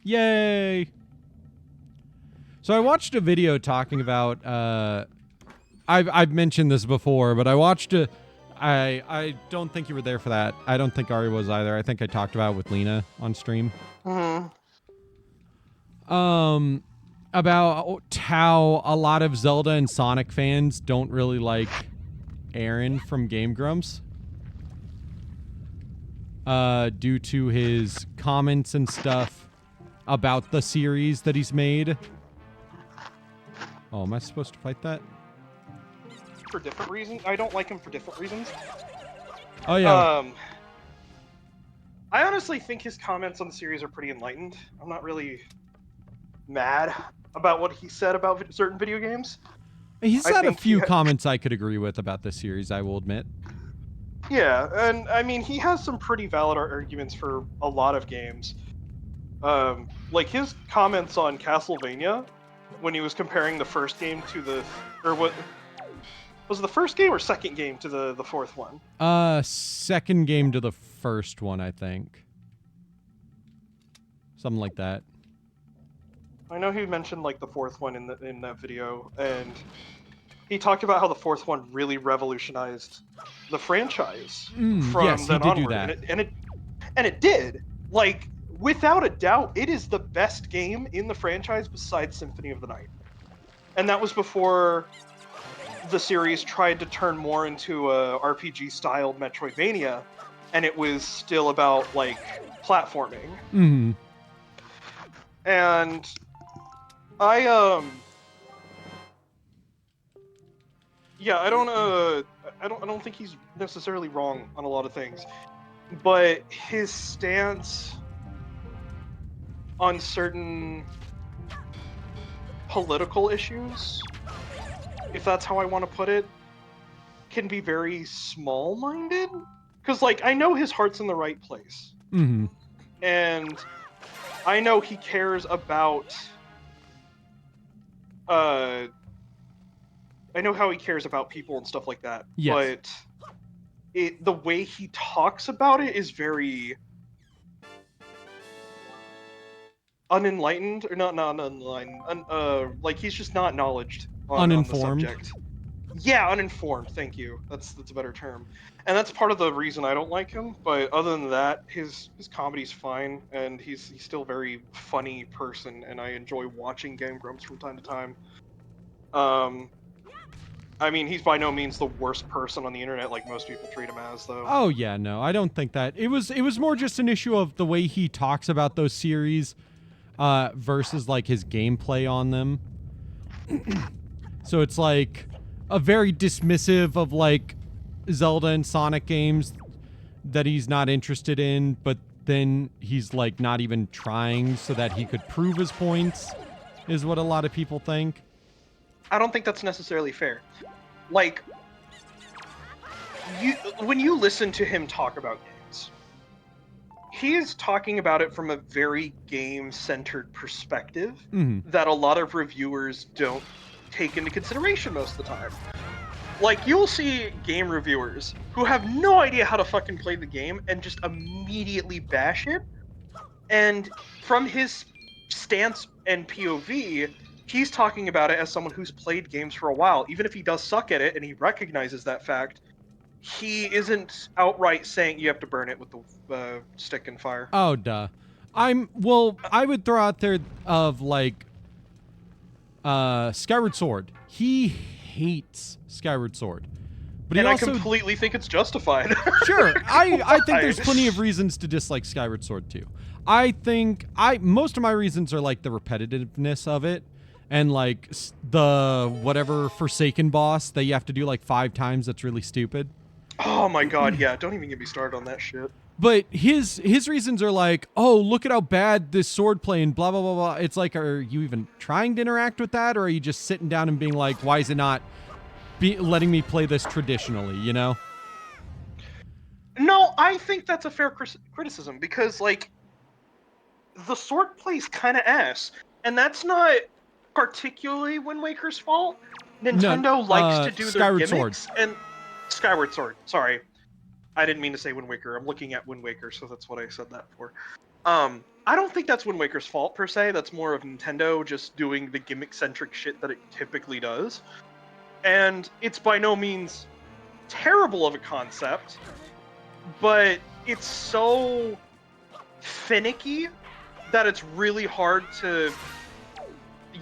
Yay! So I watched a video talking about, I've mentioned this before, but I watched I don't think you were there for that. I don't think Ari was either. I think I talked about it with Lena on stream. Mm-hmm. About how a lot of Zelda and Sonic fans don't really like Aaron from Game Grumps. Due to his comments and stuff about the series that he's made. Oh, am I supposed to fight that? For different reasons. I don't like him for different reasons. Oh, yeah. I honestly think his comments on the series are pretty enlightened. I'm not really mad about what he said about certain video games. He's had a few comments I could agree with about this series, I will admit. Yeah, and I mean, he has some pretty valid arguments for a lot of games. Like his comments on Castlevania, when he was comparing the first game to the... Or what... Was it the first game or second game to the fourth one? Second game to the first one, I think. Something like that. I know he mentioned like the fourth one in that video, and he talked about how the fourth one really revolutionized the franchise from then onward. Do that. And it did. Like, without a doubt, it is the best game in the franchise besides Symphony of the Night. And that was before the series tried to turn more into a RPG-styled Metroidvania, and it was still about, like, platforming. Mm-hmm. And I don't think he's necessarily wrong on a lot of things, but his stance on certain political issues, if that's how I want to put it, can be very small-minded. Because, like, I know his heart's in the right place. Mm-hmm. And I know he cares about... I know how he cares about people and stuff like that. Yes. But the way he talks about it is very... unenlightened, or not unenlightened, like he's just not knowledged on the subject. Yeah, uninformed, thank you. That's a better term. And that's part of the reason I don't like him, but other than that, his comedy's fine, and he's still a very funny person, and I enjoy watching Game Grumps from time to time. I mean, he's by no means the worst person on the internet like most people treat him as, though. Oh, yeah, no, I don't think that. It was more just an issue of the way he talks about those series versus, like, his gameplay on them. So it's, like, a very dismissive of, like, Zelda and Sonic games that he's not interested in, but then he's, like, not even trying so that he could prove his points, is what a lot of people think. I don't think that's necessarily fair. Like, when you listen to him talk about games, he is talking about it from a very game-centered perspective that a lot of reviewers don't take into consideration most of the time. Like, you'll see game reviewers who have no idea how to fucking play the game and just immediately bash it. And from his stance and POV, he's talking about it as someone who's played games for a while. Even if he does suck at it and he recognizes that fact, he isn't outright saying you have to burn it with the stick and fire. Oh, duh. I would throw out there of, like, Skyward Sword. He hates Skyward Sword. But I completely think it's justified. Sure, I think there's plenty of reasons to dislike Skyward Sword too. I think most of my reasons are like the repetitiveness of it, and like the whatever Forsaken boss that you have to do like 5 times. That's really stupid. Oh my god, yeah! Don't even get me started on that shit. But his reasons are like, oh, look at how bad this sword play and blah blah blah blah. It's like, are you even trying to interact with that, or are you just sitting down and being like, why is it not letting me play this traditionally, you know? No, I think that's a fair criticism, because, like, the sword play's kind of ass, and that's not particularly Wind Waker's fault. Nintendo likes to do their gimmicks, and Skyward Sword, sorry. I didn't mean to say Wind Waker. I'm looking at Wind Waker, so that's what I said that for. I don't think that's Wind Waker's fault per se. That's more of Nintendo just doing the gimmick-centric shit that it typically does. And it's by no means terrible of a concept, but it's so finicky that it's really hard to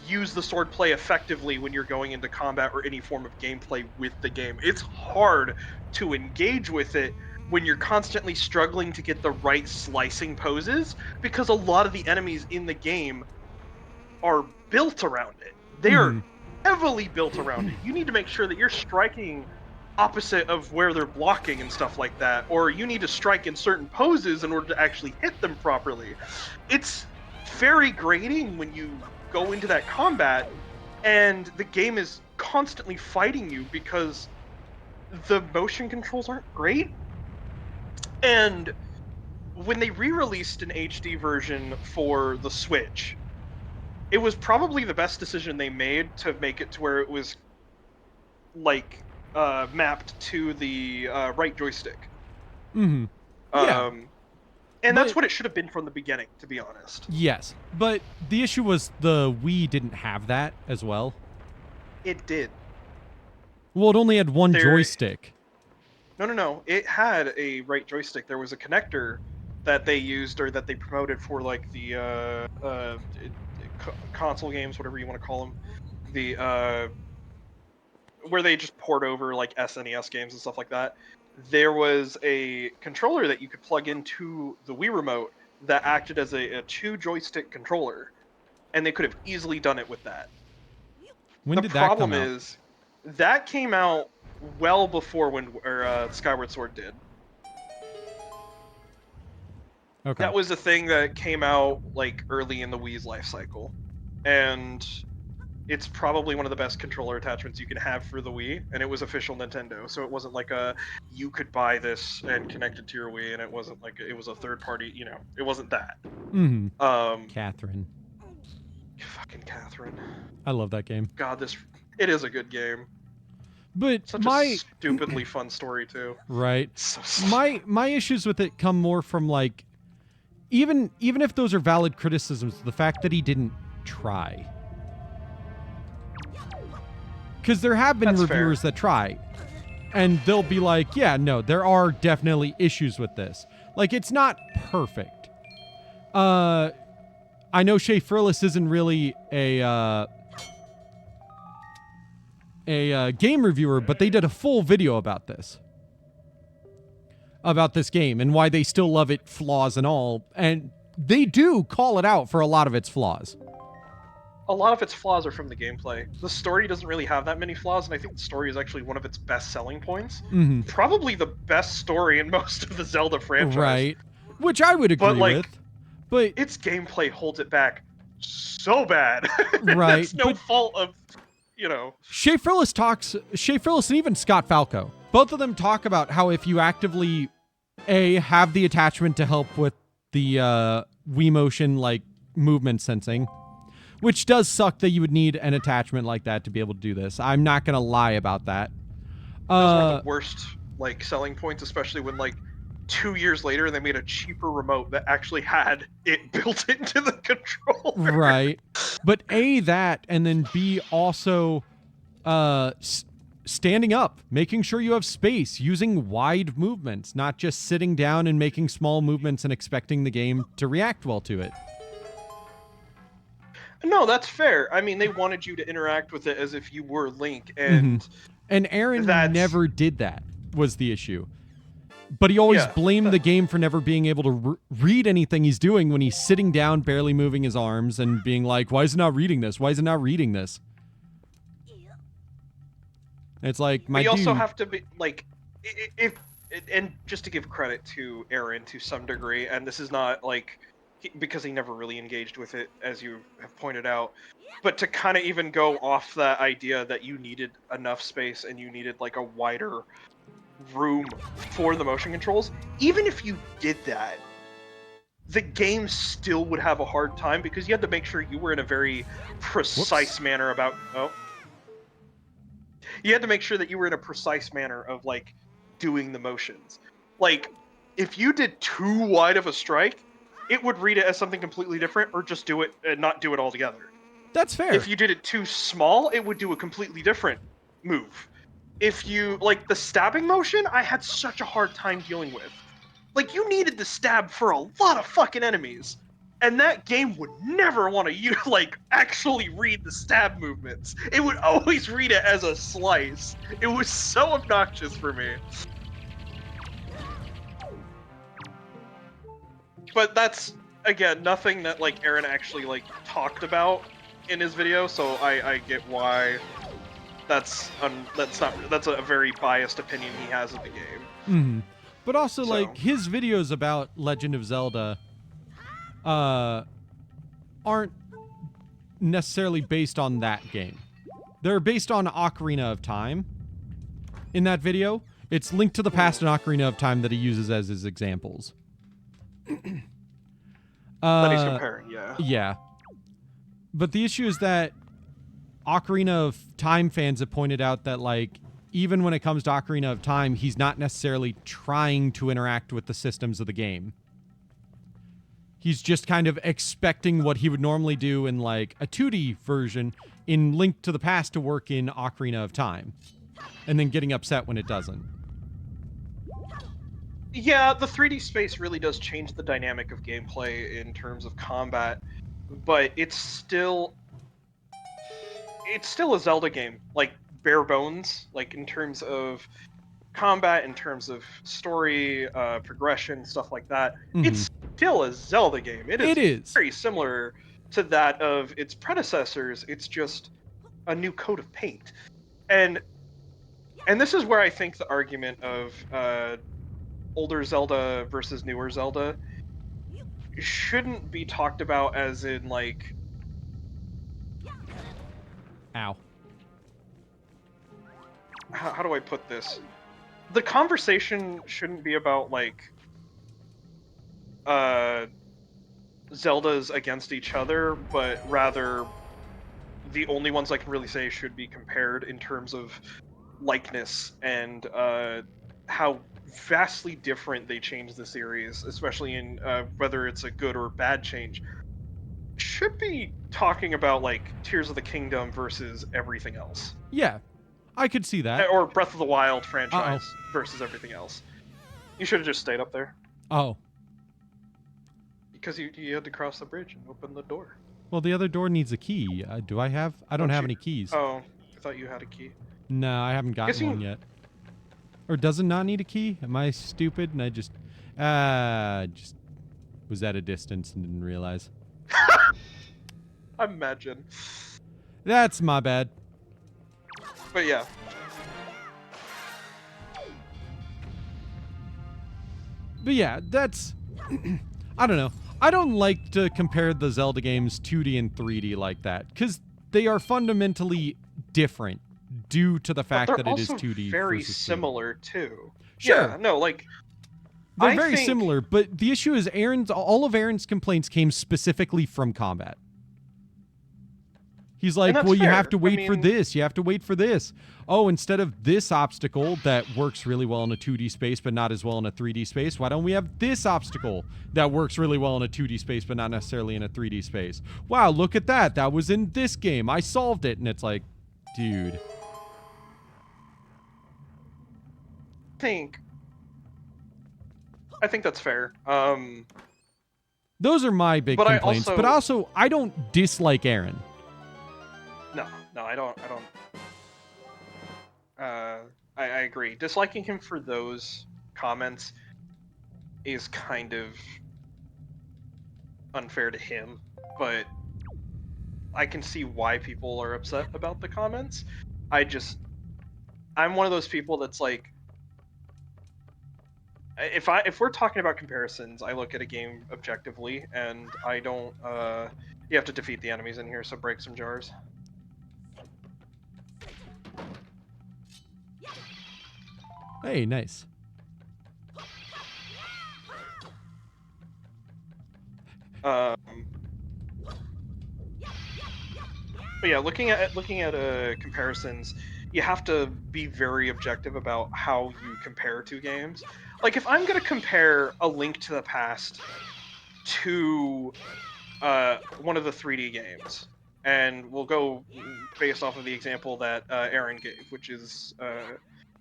use the swordplay effectively when you're going into combat or any form of gameplay with the game. It's hard to engage with it when you're constantly struggling to get the right slicing poses, because a lot of the enemies in the game are built around it. They're heavily built around it. You need to make sure that you're striking opposite of where they're blocking and stuff like that, or you need to strike in certain poses in order to actually hit them properly. It's very grating when you go into that combat and the game is constantly fighting you because the motion controls aren't great. And when they re-released an HD version for the Switch, it was probably the best decision they made to make it to where it was like mapped to the right joystick. Yeah. And that's what it should have been from the beginning, to be honest. Yes, but the issue was the Wii didn't have that as well. It did. Well, it only had one joystick. No. It had a right joystick. There was a connector that they used, or that they promoted for like the console games, whatever you want to call them. The where they just port over like SNES games and stuff like that. There was a controller that you could plug into the Wii remote that acted as a 2-joystick controller, and they could have easily done it with that. When did that come out? The problem is that came out well before Skyward Sword did. Okay. That was a thing that came out like early in the Wii's life cycle, and it's probably one of the best controller attachments you can have for the Wii, and it was official Nintendo, so it wasn't like you could buy this and connect it to your Wii, and it wasn't like it was a third party, it wasn't that. Catherine. Fucking Catherine. I love that game. God, it is a good game. But such a stupidly fun story too. Right. So my issues with it come more from like, even if those are valid criticisms, the fact that he didn't try. Because there have been reviewers that try, and they'll be like, yeah, no, there are definitely issues with this. Like, it's not perfect. I know Shea Furless isn't really a game reviewer, but they did a full video about this game and why they still love it, flaws and all, and they do call it out for a lot of its flaws. A lot of its flaws are from the gameplay. The story doesn't really have that many flaws, and I think the story is actually one of its best selling points. Probably the best story in most of the Zelda franchise. Right. Which I would agree with. But its gameplay holds it back so bad. Right. It's no fault of, Shea Furless and even Scott Falco, both of them talk about how if you actively, have the attachment to help with the Wii Motion, like, movement sensing, which does suck that you would need an attachment like that to be able to do this. I'm not going to lie about that. Those are the worst, like, selling points, especially when, like, 2 years later they made a cheaper remote that actually had it built into the controller. Right. But A, that, and then B, also standing up, making sure you have space, using wide movements, not just sitting down and making small movements and expecting the game to react well to it. No, that's fair. I mean, they wanted you to interact with it as if you were Link, and and Aaron never did that, was the issue. But he always blamed the game for never being able to read anything he's doing when he's sitting down, barely moving his arms, and being like, why is it not reading this? Why is it not reading this? It's like, you also have to be, like, and just to give credit to Aaron to some degree, and this is not, like, because he never really engaged with it, as you have pointed out, but to kind of even go off that idea that you needed enough space and you needed, like, a wider room for the motion controls, even if you did that, the game still would have a hard time because you had to make sure you were in a very precise manner about... You had to make sure that you were in a precise manner of, like, doing the motions. Like, if you did too wide of a strike, it would read it as something completely different, or just do it and not do it altogether. That's fair. If you did it too small, it would do a completely different move. If you, like, the stabbing motion, I had such a hard time dealing with. Like, you needed to stab for a lot of fucking enemies. And that game would never want to, like, actually read the stab movements. It would always read it as a slice. It was so obnoxious for me. But that's, again, nothing that, like, Aaron actually, like, talked about in his video, so I get why that's a very biased opinion he has of the game. Mm-hmm. But also, like, his videos about Legend of Zelda aren't necessarily based on that game. They're based on Ocarina of Time. In that video, it's Link to the Past and Ocarina of Time that he uses as his examples. That he's comparing, yeah. Yeah. But the issue is that Ocarina of Time fans have pointed out that, like, even when it comes to Ocarina of Time, he's not necessarily trying to interact with the systems of the game. He's just kind of expecting what he would normally do in, like, a 2D version in Link to the Past to work in Ocarina of Time. And then getting upset when it doesn't. Yeah, the 3D space really does change the dynamic of gameplay in terms of combat, but it's still a Zelda game, like, bare bones, like, in terms of combat, in terms of story, progression, stuff like that. Mm-hmm. It's still a Zelda game. It is very similar to that of its predecessors. It's just a new coat of paint. And this is where I think the argument of older Zelda versus newer Zelda shouldn't be talked about as in, like... Ow. How do I put this? The conversation shouldn't be about, like, Zeldas against each other, but rather the only ones I can really say should be compared in terms of likeness and how vastly different they change the series, especially in whether it's a good or bad change. Should be talking about, like, Tears of the Kingdom versus everything else. Yeah, I could see that. Or Breath of the Wild franchise versus everything else. You should have just stayed up there. Oh. Because you had to cross the bridge and open the door. Well, the other door needs a key. Do I have? I don't have any keys. Oh, I thought you had a key. No, I haven't gotten one yet. Or does it not need a key? Am I stupid and I just was at a distance and didn't realize? Imagine. That's my bad. But yeah. But yeah, that's... I don't know. I don't like to compare the Zelda games 2D and 3D like that, because they are fundamentally different due to the fact that it is 2D. Very similar too. Sure. Yeah, no, like they're very similar, but the issue is all of Aaron's complaints came specifically from combat. He's like, well, you have to wait for this. You have to wait for this. Oh, instead of this obstacle that works really well in a 2D space but not as well in a 3D space, why don't we have this obstacle that works really well in a 2D space but not necessarily in a 3D space? Wow, look at that. That was in this game. I solved it. And it's like, dude. I think that's fair. Those are my big complaints. But also, I don't dislike Aaron. No, I don't. I agree. Disliking him for those comments is kind of unfair to him, but I can see why people are upset about the comments. I'm one of those people that's like, if we're talking about comparisons, I look at a game objectively, and I don't. You have to defeat the enemies in here, so break some jars. Hey, nice. But yeah, looking at comparisons, you have to be very objective about how you compare two games. Like, if I'm gonna compare A Link to the Past to one of the 3D games. And we'll go based off of the example that Aaron gave, which is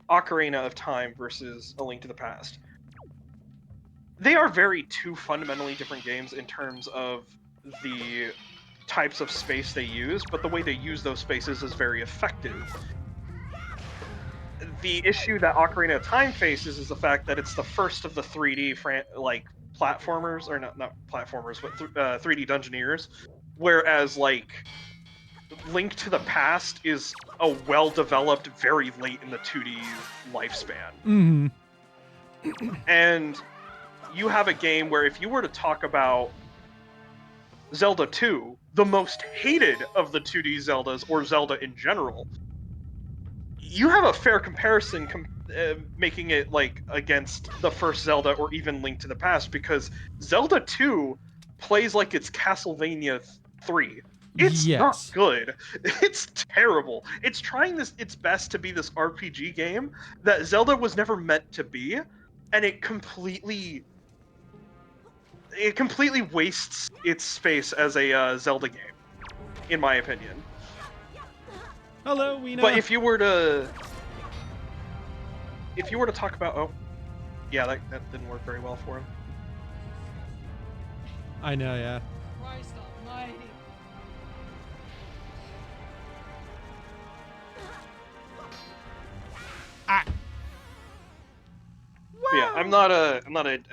Ocarina of Time versus A Link to the Past. They are two fundamentally different games in terms of the types of space they use, but the way they use those spaces is very effective. The issue that Ocarina of Time faces is the fact that it's the first of the 3D platformers, or not platformers, but 3D Dungeoneers, whereas like Link to the Past is a well-developed, very late in the 2D lifespan. Mm-hmm. And you have a game where if you were to talk about Zelda 2, the most hated of the 2D Zeldas, or Zelda in general, you have a fair comparison making it like against the first Zelda or even Link to the Past, because Zelda 2 plays like it's Castlevania 3. It's not good. It's terrible. It's trying its best to be this RPG game that Zelda was never meant to be, and it completely wastes its space as a Zelda game, in my opinion. Hello, Weena. But if you were to talk about, oh, yeah, that didn't work very well for him. I know, yeah. Christ almighty. Ah. Yeah, I'm not a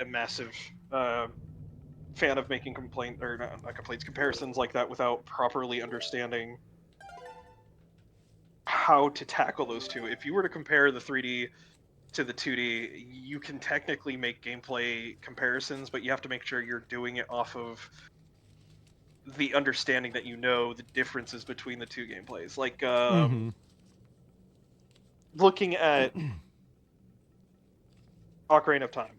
massive fan of making comparisons like that without properly understanding how to tackle those two. If you were to compare the 3D to the 2D, you can technically make gameplay comparisons, but you have to make sure you're doing it off of the understanding that you know the differences between the two gameplays. Like, looking at Ocarina of Time.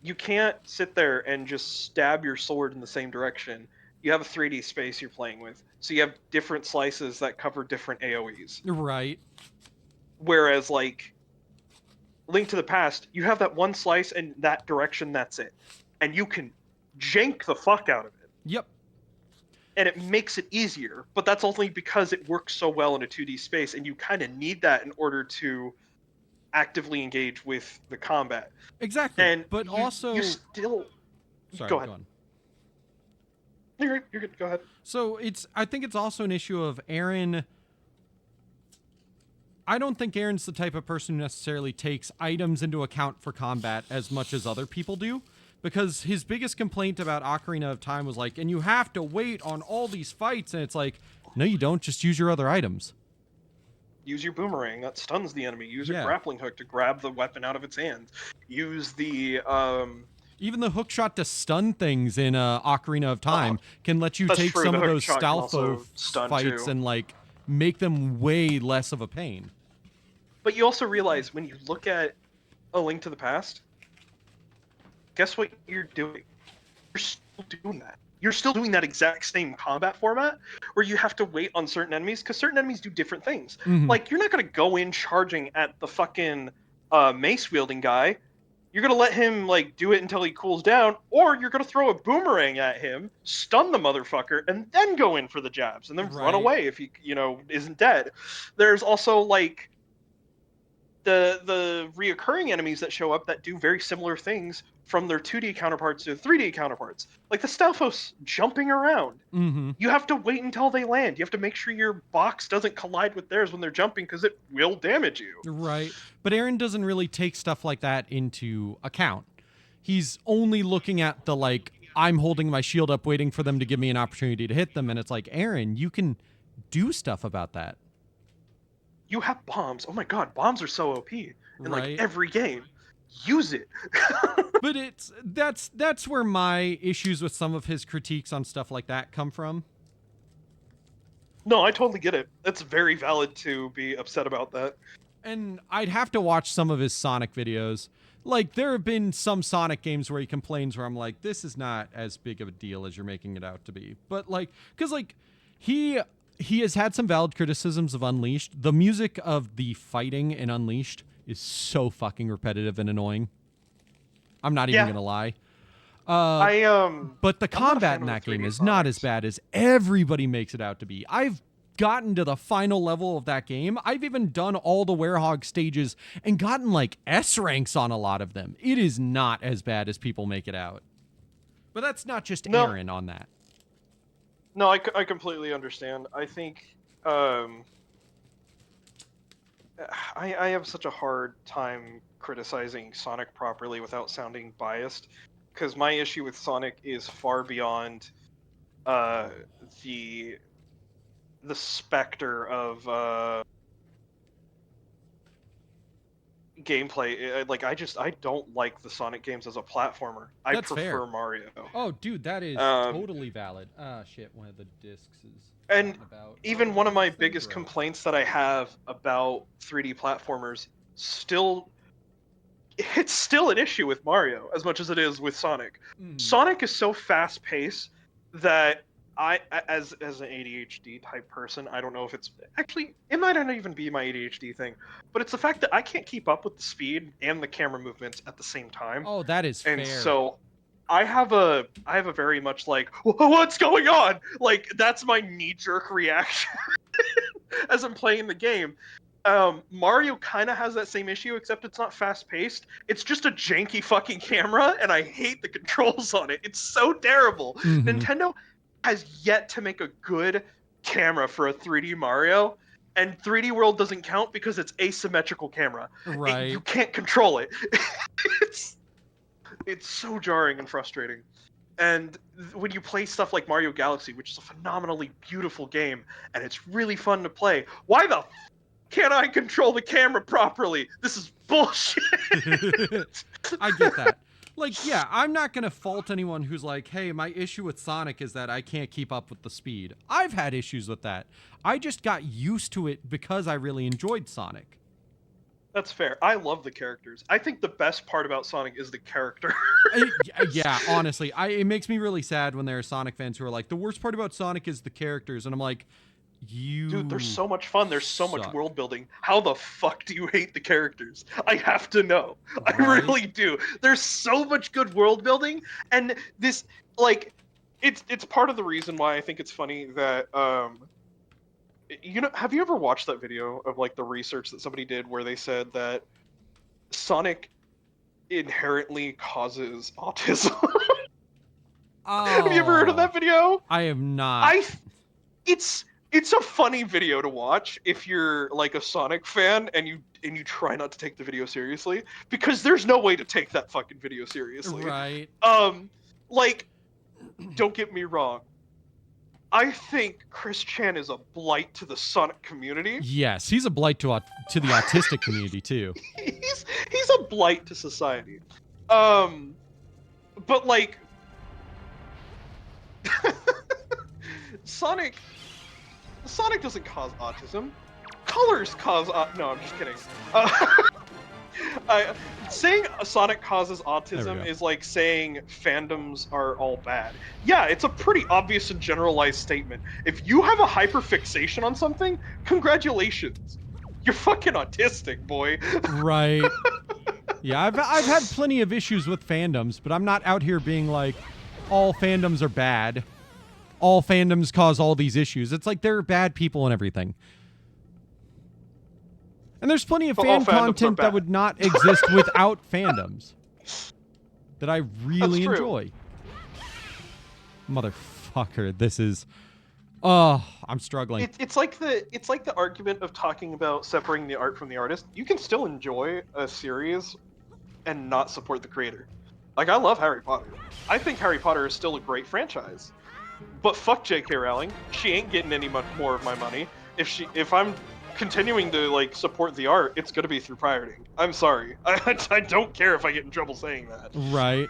You can't sit there and just stab your sword in the same direction. You have a 3D space you're playing with, so you have different slices that cover different AoEs. Right. Whereas, like, Link to the Past, you have that one slice and that direction, that's it. And you can jank the fuck out of it. Yep. And it makes it easier, but that's only because it works so well in a 2D space, and you kind of need that in order to actively engage with the combat. Exactly. And but also you still Sorry, go ahead. Go on. You're good. Go ahead. So I think it's also an issue of Aaron. I don't think Aaron's the type of person who necessarily takes items into account for combat as much as other people do, because his biggest complaint about Ocarina of Time was like, and you have to wait on all these fights, and it's like, no, you don't. Just use your other items. Use your boomerang that stuns the enemy. Use your grappling hook to grab the weapon out of its hand. Use the even the hook shot to stun things in Ocarina of Time can let you take some of those Stalfo fights too, and like make them way less of a pain. But you also realize when you look at A Link to the Past, guess what you're doing? You're still doing that. You're still doing that exact same combat format where you have to wait on certain enemies, because certain enemies do different things. Like, you're not going to go in charging at the fucking mace-wielding guy. You're going to let him, like, do it until he cools down, or you're going to throw a boomerang at him, stun the motherfucker, and then go in for the jabs, and then run away if he, isn't dead. There's also, like, the reoccurring enemies that show up that do very similar things from their 2D counterparts to 3D counterparts. Like the Stalfos jumping around. You have to wait until they land. You have to make sure your box doesn't collide with theirs when they're jumping, because it will damage you. Right. But Aaron doesn't really take stuff like that into account. He's only looking at the, like, I'm holding my shield up waiting for them to give me an opportunity to hit them, and it's like, Aaron, you can do stuff about that. You have bombs. Oh my god, bombs are so OP in like every game. Use it. But that's where my issues with some of his critiques on stuff like that come from. No, I totally get it. It's very valid to be upset about that. And I'd have to watch some of his Sonic videos. Like, there have been some Sonic games where he complains where I'm like, this is not as big of a deal as you're making it out to be. But like, because like he has had some valid criticisms of Unleashed. The music of the fighting in Unleashed is so fucking repetitive and annoying. I'm not even going to lie. But the I'm not a combat fan in of that the game 3D is not as Sonics. bad as everybody makes it out to be. I've gotten to the final level of that game. I've even done all the Werehog stages and gotten like S ranks on a lot of them. It is not as bad as people make it out. But that's not just No, Aaron on that. no, I completely understand. I think um, I have such a hard time criticizing Sonic properly without sounding biased, because my issue with Sonic is far beyond uh, the the specter of gameplay. Like I don't like the Sonic games as a platformer. I That's fair. prefer Mario. Oh, dude, that is Um, totally valid. Ah, shit, one of the discs is out and and about. even Oh, one of when my this thing biggest broke. complaints that I have about 3D platformers still it's still an issue with Mario as much as it is with Sonic. Sonic is so fast paced that as an ADHD type person, I don't know if it's actually it might not even be my ADHD thing, but it's the fact that I can't keep up with the speed and the camera movements at the same time, Oh, that is and fair. so I have a very much like what's going on? Like that's my knee jerk reaction as I'm playing the game. Mario kind of has that same issue, except it's not fast paced. It's just a janky fucking camera, and I hate the controls on it. It's so terrible. Nintendo has yet to make a good camera for a 3D Mario, and 3D World doesn't count because it's asymmetrical camera. You Right. can't control it. it's it's so jarring and frustrating. And when you play stuff like Mario Galaxy, which is a phenomenally beautiful game, and it's really fun to play, why the can't I control the camera properly? This is bullshit. I get that. Like, yeah, I'm not going to fault anyone who's like, hey, my issue with Sonic is that I can't keep up with the speed. I've had issues with that. I just got used to it because I really enjoyed Sonic. That's fair. I love the characters. I think the best part about Sonic is the character. Yeah, honestly, it makes me really sad when there are Sonic fans who are like, the worst part about Sonic is the characters. And I'm like, Dude, they're so much fun. There's so much suck. world building. How the fuck do you hate the characters? I have to know. I Right? really do. There's so much good world building, and this like it's part of the reason why I think it's funny that have you ever watched that video of like the research that somebody did where they said that Sonic inherently causes autism? Have you ever heard of Oh, that video? I have not. I it's it's a funny video to watch if you're like a Sonic fan and you try not to take the video seriously, because there's no way to take that fucking video seriously. Right. Like don't get me wrong. I think Chris Chan is a blight to the Sonic community. Yes, he's a blight to the autistic community too. He's a blight to society. But like Sonic doesn't cause autism. Colors cause no, I'm just kidding. Saying Sonic causes autism is like saying fandoms are all bad. Yeah, it's a pretty obvious and generalized statement. If you have a hyperfixation on something, congratulations. You're fucking autistic, boy. Right. Yeah, I've had plenty of issues with fandoms, but I'm not out here being like, all fandoms are bad. All fandoms cause all these issues. It's like there are bad people and everything. And there's plenty of fan content that would not exist without fandoms. That I really enjoy. Motherfucker, this is... Oh, I'm struggling. It's like the argument of talking about separating the art from the artist. You can still enjoy a series and not support the creator. Like, I love Harry Potter. I think Harry Potter is still a great franchise. But fuck J.K. Rowling. She ain't getting any more of my money. If I'm continuing to like support the art, it's gonna be through pirating. I'm sorry. I don't care if I get in trouble saying that. Right.